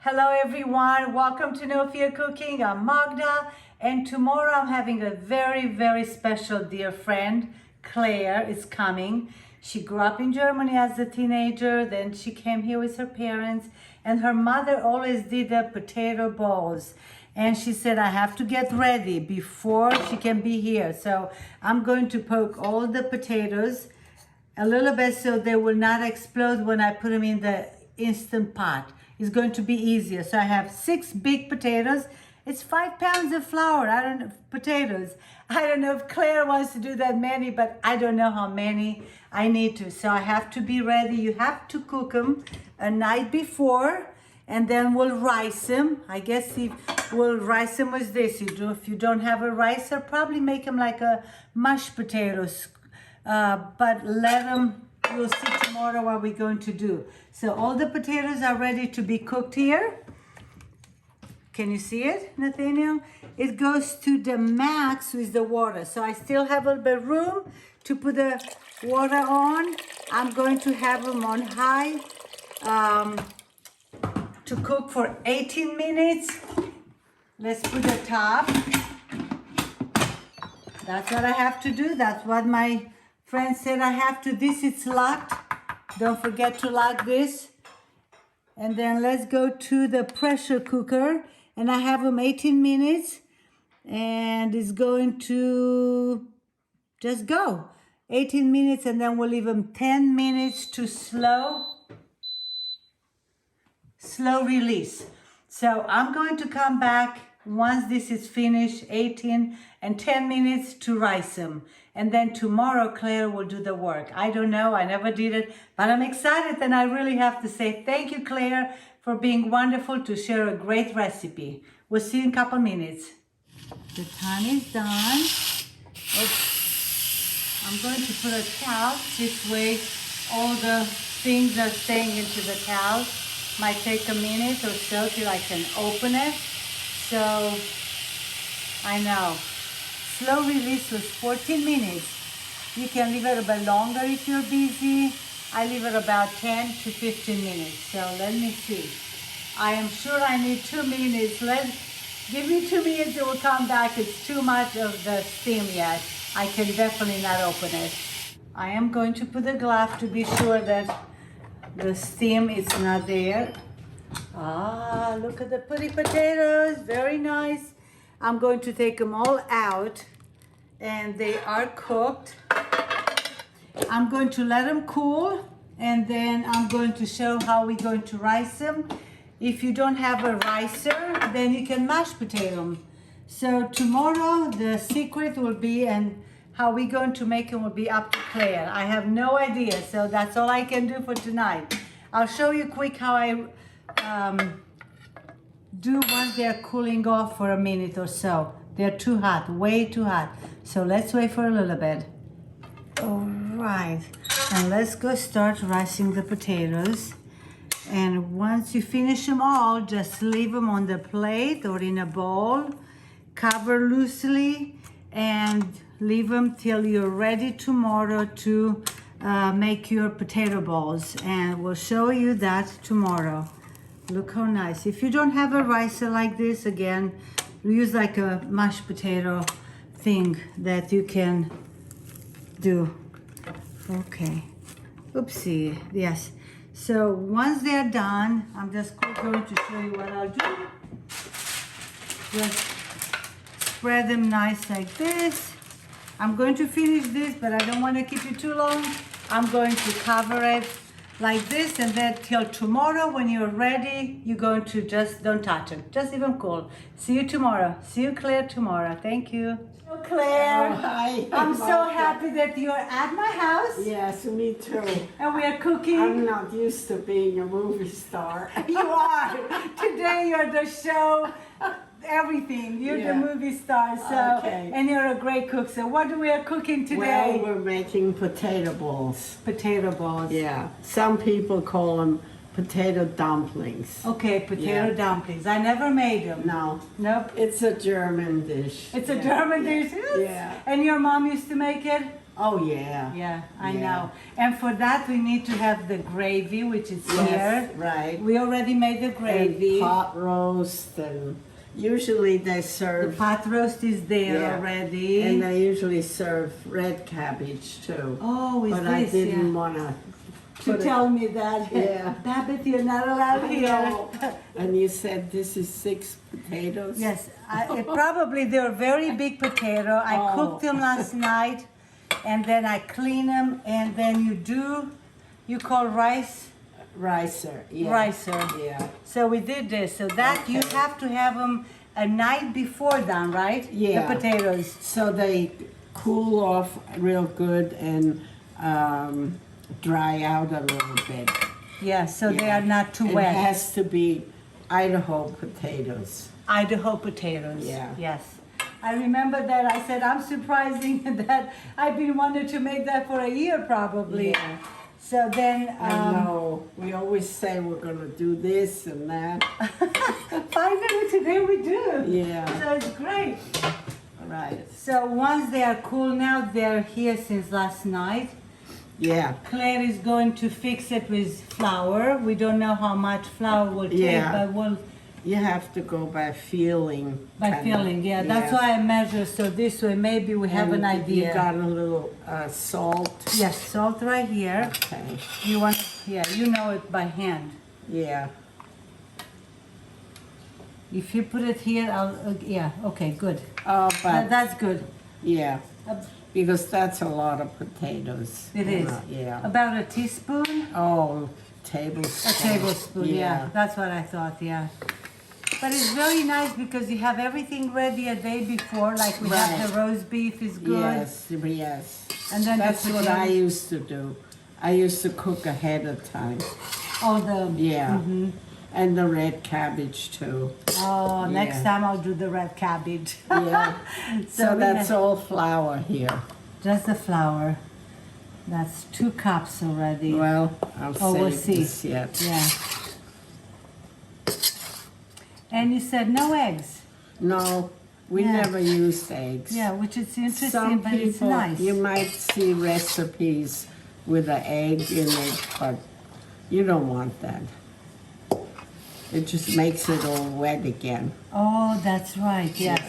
Hello everyone, welcome to No Fear Cooking. I'm Magda, and tomorrow I'm having a very special dear friend. Claire is coming. She grew up in Germany as a teenager, then she came here with her parents, and her mother always did the potato balls. And she said, I have to get ready before she can be here. So I'm going to poke all the potatoes a little bit so they will not explode when I put them in the Instant Pot. It's going to be easier. So I have 6 big potatoes. It's 5 pounds of flour. I don't know, potatoes. I don't know if Claire wants to do that many, but I don't know how many I need to. So I have to be ready. You have to cook them a night before, and then we'll rice them. I guess we'll rice them with this. If you don't have a ricer, probably make them like a mashed potatoes. But let them, you'll see tomorrow what we're going to do. So all the potatoes are ready to be cooked here. Can you see it, Nathaniel? It goes to the max with the water. So I still have a little bit of room to put the water on. I'm going to have them on high to cook for 18 minutes. Let's put the top. That's what I have to do. That's what my friend said I have to. This is locked. Don't forget to lock this. And then let's go to the pressure cooker. And I have them 18 minutes. And it's going to just go. 18 minutes, and then we'll leave them 10 minutes to slow release. So I'm going to come back once this is finished, 18 and 10 minutes to rice them. And then tomorrow Claire will do the work. I don't know, I never did it, but I'm excited, and I really have to say thank you, Claire, for being wonderful to share a great recipe. We'll see you in a couple minutes. The time is done. I'm going to put a towel. This way all the things are staying into the towel. Might take a minute or so till I can open it. So, I know. Slow release was 14 minutes. You can leave it a bit longer if you're busy. I leave it about 10 to 15 minutes. So let me see. I am sure I need 2 minutes. Give me 2 minutes, it will come back. It's too much of the steam yet. I can definitely not open it. I am going to put a glove to be sure that the steam is not there. Ah, look at the pretty potatoes, very nice. I'm going to take them all out, and they are cooked. I'm going to let them cool, and then I'm going to show how we're going to rice them. If you don't have a ricer, then you can mash potato them. So tomorrow the secret will be, and how we're going to make them will be up to Claire. I have no idea, so that's all I can do for tonight. I'll show you quick how I do once they're cooling off for a minute or so. They're too hot, way too hot. So let's wait for a little bit. All right, and let's go start ricing the potatoes. And once you finish them all, just leave them on the plate or in a bowl. Cover loosely and leave them till you're ready tomorrow to make your potato balls, and we'll show you that tomorrow. Look how nice. If you don't have a ricer like this, again, use like a mashed potato thing that you can do. Okay. Oopsie. Yes. So once they're done, I'm just going to show you what I'll do. Just spread them nice like this. I'm going to finish this, but I don't want to keep it too long. I'm going to cover it like this, and then till tomorrow when you're ready, you're going to just don't touch it. Just leave them cool. See you tomorrow. See you, Claire, tomorrow. Thank you. Hello, Claire. Oh, hi. I'm so happy that you're at my house. Yes, me too. And we are cooking. I'm not used to being a movie star. You are. Today you're the show. Everything. You're the movie star, so Okay. And you're a great cook. So what we are cooking today? Well, we're making potato balls. Potato balls. Yeah, some people call them potato dumplings. Okay, potato dumplings. I never made them. No, Nope. it's a German dish. It's a German dish. Yes. Yeah. And your mom used to make it? Oh, yeah. Yeah, I Yeah. know. And for that we need to have the gravy, which is Yes, here. right. We already made the gravy. And pot roast, and usually they The serve, pot roast is there Yeah. already. and they usually serve red cabbage too. Oh, is But this? I didn't Yeah. want to To tell me that. Yeah. Babbitt, you're not allowed here. And you said this is 6 potatoes? Yes, probably they're very big potato. I Oh. cooked them last night, and then I clean them, and then you call rice? Ricer, yeah. Ricer. Yeah. So we did this. So that you Okay. have to have them a night before done, right? Yeah. The potatoes. So they cool off real good and dry out a little bit. Yeah, so they Yeah. are not too It wet. has to be Idaho potatoes. Idaho potatoes. Yeah. Yes. I remember that I said, I'm surprising that I've been wanting to make that for a year probably. Yeah. So then, I know. We always say we're gonna do this and that. finally today we do. Yeah. So it's great. Right. So once they are cool now, they're here since last night. Yeah. Claire is going to fix it with flour. We don't know how much flour will take, Yeah. but we'll You have to go by feeling. by kinda. feeling. Yeah, that's why I measure so this way maybe we have an And idea. You got a little salt. Yes, salt right here. Okay. You want? Yeah, you know it by hand. Yeah. If you put it here, I'll. Yeah. Okay. Good. Oh, but That's good. yeah, Uh, because that's a lot of potatoes. It you is. know, Yeah. About a teaspoon. Oh, tablespoon. A tablespoon, yeah. That's what I thought, yeah. But it's very nice because you have everything ready a day before, like we have Right. the roast beef is good. Yes, yes. And then the That's what I potatoes. used to do. I used to cook ahead of time. Oh, the, Yeah. Mhm. And the red cabbage too. Oh, next Yeah. time I'll do the red cabbage. Yeah. So we that's have all flour here. just the flour. That's 2 cups already. Well, I'll Oh, we'll save see. this yet. Yeah. And you said no eggs. No, we Yeah. never used eggs. Yeah, which is interesting, Some but it's people, nice. you might see recipes with an egg in it, but you don't want that. It just makes it all wet again. Oh, that's right, yes.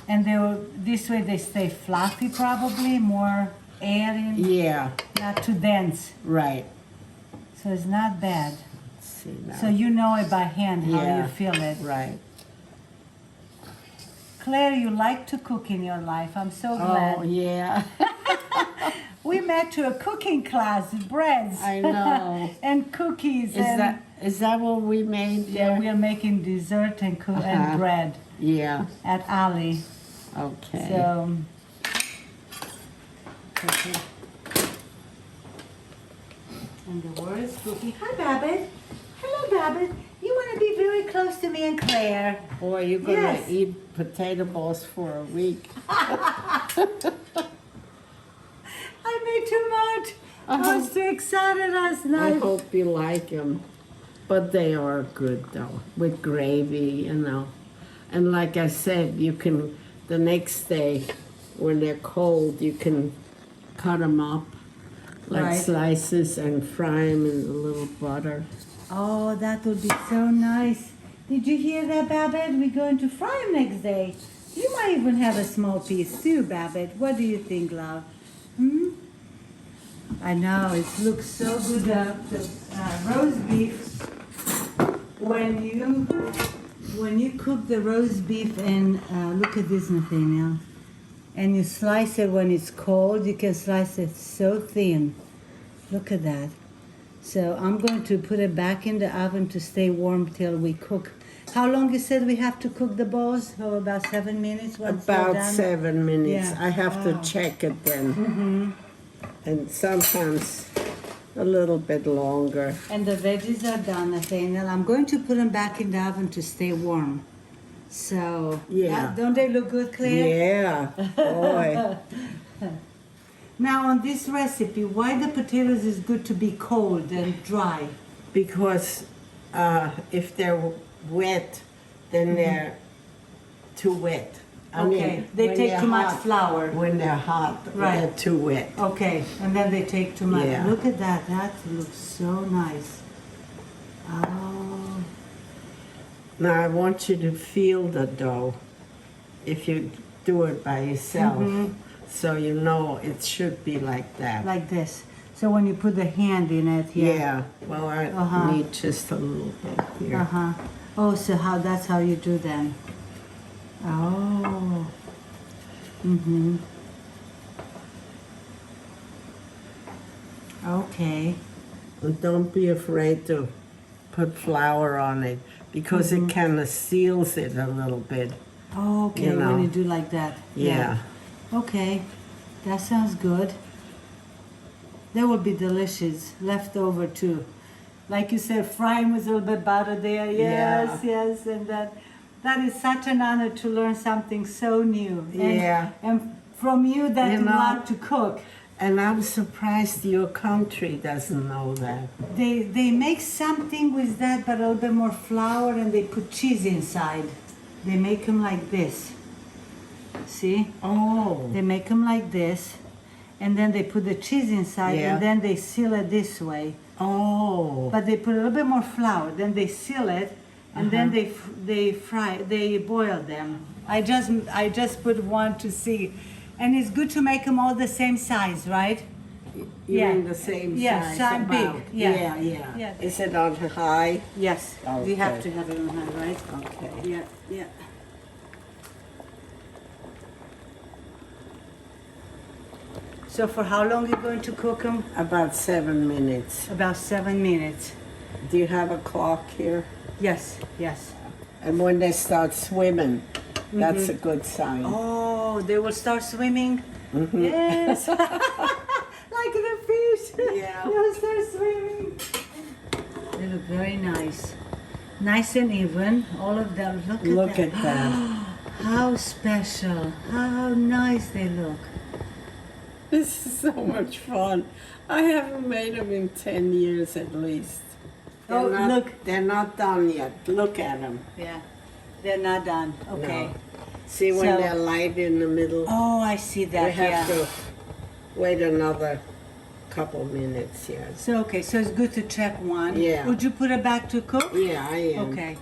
And they will, this way they stay fluffy probably, more air in, Yeah, not too dense. right. So it's not bad. Let's see now. So you know it by hand how Yeah. you feel it. Right. Claire, you like to cook in your life. I'm so glad. Oh, yeah. We met to a cooking class, breads. I know. and cookies. Is that what we made Yeah, there? we are making dessert and, Uh-huh. and bread Yeah, at Ali. okay. So, and the word is cookie. Hi, Babbitt. Hello, Babbitt. You want to be very close to me and Claire. Boy, you're gonna Yes. eat potato balls for a week. I made too much. I was too excited last I night. hope you like them. But they are good though, with gravy, you know. And like I said, you can, the next day, when they're cold, you can cut them up like Right. slices and fry them in a little butter. Oh, that would be so nice. Did you hear that, Babbitt? We're going to fry them next day. You might even have a small piece too, Babbitt. What do you think, love? Hmm? I know, it looks so good. The roast beef, when you cook the roast beef and look at this, Nathaniel, and you slice it when it's cold, you can slice it so thin. Look at that. So I'm going to put it back in the oven to stay warm till we cook. How long you said we have to cook the balls? Oh, about 7 minutes? Once they're About done? 7 minutes. Yeah. I have Wow. to check it then. And sometimes a little bit longer. And the veggies are done, Nathaniel. I'm going to put them back in the oven to stay warm. So, Yeah. don't they look good, Claire? Yeah, boy. Now on this recipe, why the potatoes is good to be cold and dry? Because if they're wet, then they're too wet. I mean, Okay, they when take they're too much hot- flour. When they're hot, Right. they're too wet. Okay, and then they take too much. Yeah. Look at that. That looks so nice. Oh, Now I want you to feel the dough if you do it by yourself. Mm-hmm. So you know it should be like that. like this. So when you put the hand in it, Yeah, well, I Uh-huh. need just a little bit here. Uh-huh. Oh, so that's how you do then. Oh. Mm-hmm. Okay. And don't be afraid to put flour on it because Mm-hmm. it kind of seals it a little bit. Oh, okay, You know. when you do like that. Yeah. Okay, that sounds good. That would be delicious, leftover too. Like you said, frying with a little bit butter there. Yes, yes, and that is such an honor to learn something so new. And, Yeah. And from you that You you know- love to cook. And I'm surprised your country doesn't know that. They make something with that, but a little bit more flour, and they put cheese inside. They make them like this. See? Oh. They make them like this, and then they put the cheese inside, Yeah. and then they seal it this way. Oh. But they put a little bit more flour, then they seal it, and then they boil them. I just put one to see, and it's good to make them all the same size, right? You Yeah. mean the same Yeah, size? same big. about? Yeah. Yeah. Yeah. Is it on high? Yes. You have Okay. to have it on high, right? Okay. Yeah, yeah. So for how long are you going to cook them? About 7 minutes. About 7 minutes. Do you have a clock here? Yes, yes. And when they start swimming, that's a good sign. Oh, they will start swimming? Yes. Like the fish. Yeah. They'll start swimming. They look very nice. Nice and even, all of them. Look at that. How special. How nice they look. This is so much fun. I haven't made them in 10 years at least. Oh, look. They're not done yet. Look at them. Yeah. They're not done. Okay. No. See when So- they're light in the middle? Oh, I see that. We have yeah. to wait another couple minutes here. So okay, so it's good to check one. Yeah. Would you put it back to cook? Yeah, I am. Okay.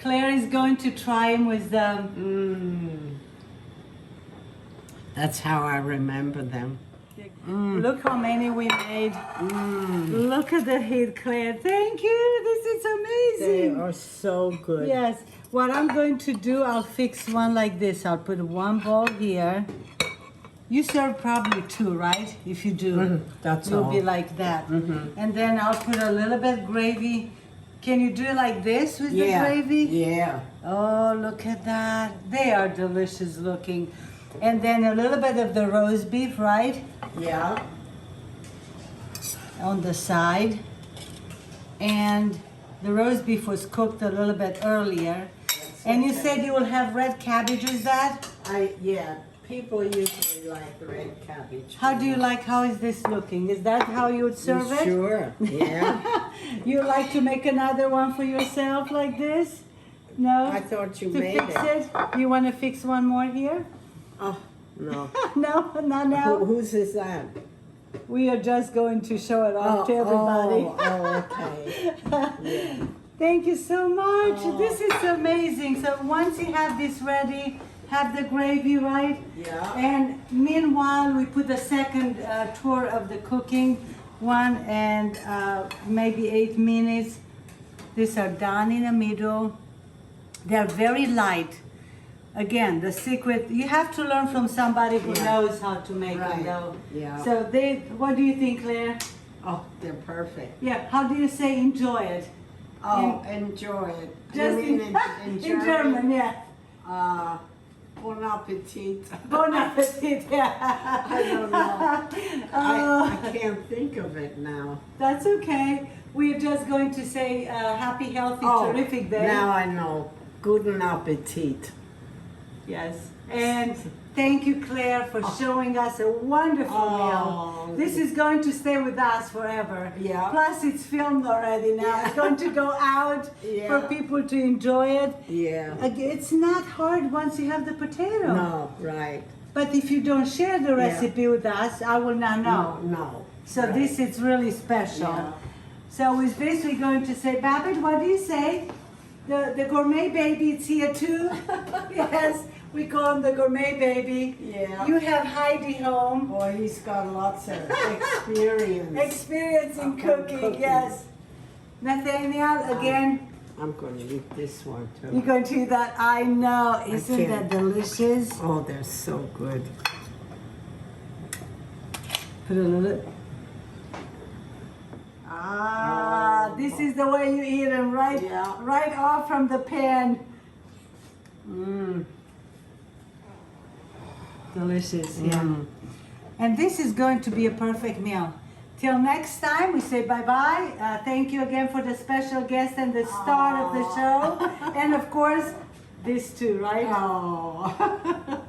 Claire is going to try them with the. That's how I remember them. Look how many we made. Look at the heat, Claire. Thank you. This is They amazing. are so good. Yes. What I'm going to do, I'll fix one like this. I'll put one bowl here. You serve probably two, right? If you do, That's you'll all. be like that. And then I'll put a little bit gravy. Can you do it like this with the gravy? Yeah. Oh, look at that. They are delicious looking. And then a little bit of the roast beef, right? Yeah. On the side. And the roast beef was cooked a little bit earlier. And you said you will have red cabbage with that? Yeah. People usually like red cabbage. How do you like, how is this looking? Is that how you would serve it? Sure. Yeah. You like to make another one for yourself like this? No? I thought you To made fix it. it? You want to fix one more here? Oh, no. No, not now. Whose is that? We are just going to show it off to everybody. Okay. Yeah. Thank you so much. This is amazing. So once you have this ready, have the gravy, right? Yeah. And meanwhile, we put the second tour of the cooking one, and maybe 8 minutes. These are done in the middle. They're very light. Again, the secret, you have to learn from somebody who knows how to make them Right. though. Yeah. So what do you think, Claire? Oh, they're perfect. Yeah, how do you say enjoy it? Oh, enjoy it. Just you mean in German, yeah. Bon appetit. Bon appetit, yeah. I don't know. I can't think of it now. That's okay. We're just going to say happy, healthy, terrific day. Now I know. Guten Appetit. Yes. And thank you, Claire, for showing us a wonderful meal. This is going to stay with us forever. Yeah. Plus, it's filmed already now. Yeah. It's going to go out for people to enjoy it. Yeah. It's not hard once you have the potato. No, right. But if you don't share the recipe with us, I will not know. No. So right. this is really special. Yeah. So with this, we're going to say, Babbitt, what do you say? The gourmet baby is here too. Yes, we call him the gourmet baby. Yeah. You have Heidi home. Boy, he's got lots of experience. Experience in cooking, yes. Nathaniel, again, I'm going to eat this one too. you're going to eat that. I know. Isn't that can't. delicious? Oh, they're so good. Put a little. This is the way you eat them, right? Yeah. Right off from the pan. Delicious, yeah. And this is going to be a perfect meal. Till next time, we say bye-bye. Thank you again for the special guest and the start of the show. And of course, this too, right? Oh.